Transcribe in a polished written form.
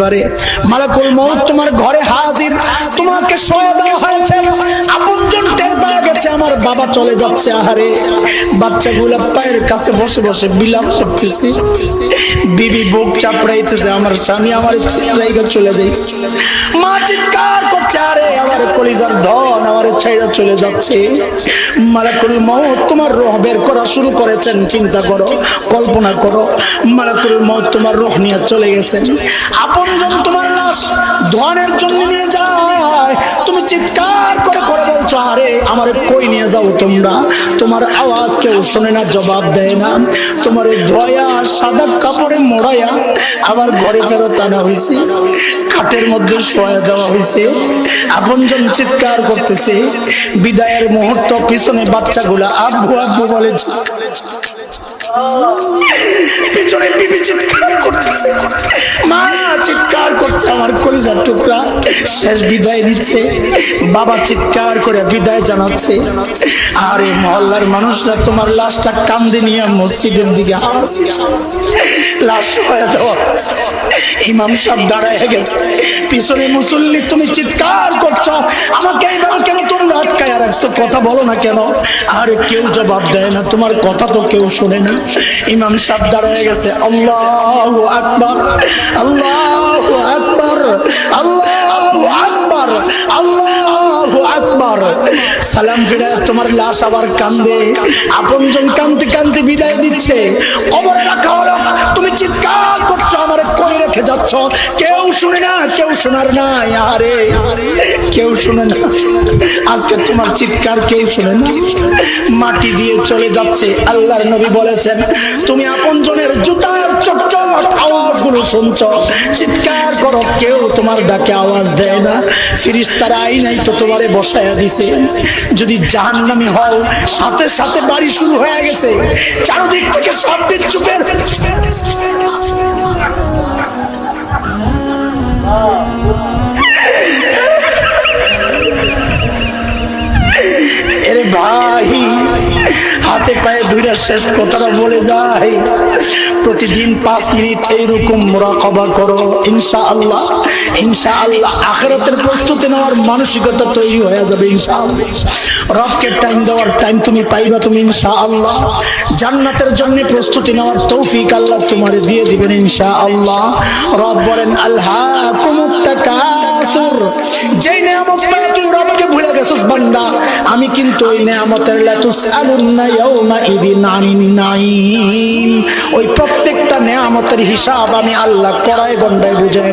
পারে। মালাকুল মউত তোমার ঘরে হাজির, তোমাকে শোয়া দেওয়া হয়েছে, আপনজন টের পেয়ে গেছে আমার বাবা চলে যাচ্ছে। আহারে বাচ্চাগুলা পায়ের কাছে বসে বসে বিলাপ করতেছে, বিবি বুক চাপড়াইতেছে, আমার স্বামী আমার জায়গা চলে যাইতেছে। মা চিৎকার করছে, আরে আমার কলিজার ধন আমার ছাইড়া চলে যাচ্ছে। মালাকুল মউত তোমার রূহ বের করা শুরু করেছেন। চিন্তা করো, কল্পনা করো, মালাকুল মউত তোমার রূহ নিয়ে চলে গেছেন। আপনজন তোমার লাশ ধনের জন্য নিয়ে যায়, তুমি চিৎকার করে করে বলছো, আরে আমারে কই নিয়ে যাও তোমরা? তোমার আওয়াজ কেউ শোনে না, জবাব দেয় না। তোমার ধোয়া সাদা কাপড়ে মোড়াইয়া আবার ঘরে ফেরত আনা হয়েছে, খাটের মধ্যে শোয়া দেওয়া হয়েছে। আপনজন চিৎকার করতেছে। বিদায়ের মুহূর্ত পিছনে বাচ্চাগুলা আব্বু আব্বু বলে, পিছনে বিবি চিৎকার করতেছে, মা চিৎকার করছে, আমার কলিজার টুকরা শেষ বিদায় নিচ্ছে। বাবা চিৎকার করে বিদায় জানাচ্ছে। আর এই মহল্লার মানুষরা তোমার লাশটা কান্দে নিয়ে মসজিদের দিকে আসছে। লাশ হয়ে দেওয়া, ইমাম সাহেব দাঁড়ায় গেছে, পিছনে মুসল্লি, তুমি চিৎকার করছো, আমাকে এইভাবে কেন তোমরা আটকায় রাখছো? কথা বলো না কেন? আর কেউ জবাব দেয় না, তোমার কথা তো কেউ শোনে না। ইমাম সাহেব দাঁড়ায় গেছে, আল্লাহু আকবার, আল্লাহু আকবার, আল্লাহু আকবার, আল্লাহু আকবার। সালাম ফিরে তোমার লাশ আবার কান্দে, আপনজন কান্দতে কান্দতে বিদায় দিচ্ছে। কবরে রাখা হলো, তুমি চিৎকার করছো, আমার কই রেখে যাচ্ছ? কেউ শুনে না, কেউ শোনার নাই। আরে কেউ শুনে না, আজকে তোমার চিৎকার কেউ শুনে না, মাটি দিয়ে চলে যাচ্ছে। আল্লাহর নবী বলেছেন, তুমি আপনজনের জুতার চকচক আওয়াজগুলো শুনছো, চিৎকার করো, কেউ তোমার ডাকে আওয়াজ দেয় না। ফেরেশতারা আইনাই তো তোমারে বসায়া দিছে। যদি জাহান্নামী হও, সাথে সাথে বাড়ি শুরু হয়ে গেছে, চারদিক থেকে শব্দের চুপের এরে ভাই, হাতে পায়ে দুইটা শেষ কথাটা বলে যায়, প্রতিদিন 5 মিনিট এইরকম মুরাকাবা করো, ইনশাআল্লাহ ইনশাআল্লাহ আখিরাতের প্রস্তুতি নেওয়ার মানসিকতা তৈরি হয়ে যাবে ইনশাআল্লাহ। রবকে টাইম দেওয়ার টাইম তুমি পাইবা তুমি ইনশাআল্লাহ। জান্নাতের জন্য প্রস্তুতি নেওয়ার তৌফিক আল্লাহ তোমারে দিয়ে দিবেন ইনশাআল্লাহ। রব বলেন, আলহাকুমুত তাকাসুর, যেই নিয়ামত পেয়ে তুই রবকে ভুলে গেছিস বান্দা, আমি কিন্তু ওই নিয়ামতের লাতুসআলুন্না ইয়াউমা ইদিন আনিন নাঈম, ওই প্রত্যেকটা নিয়ামতের হিসাব আমি আল্লাহ কড়ায় গন্ডায় বুঝাই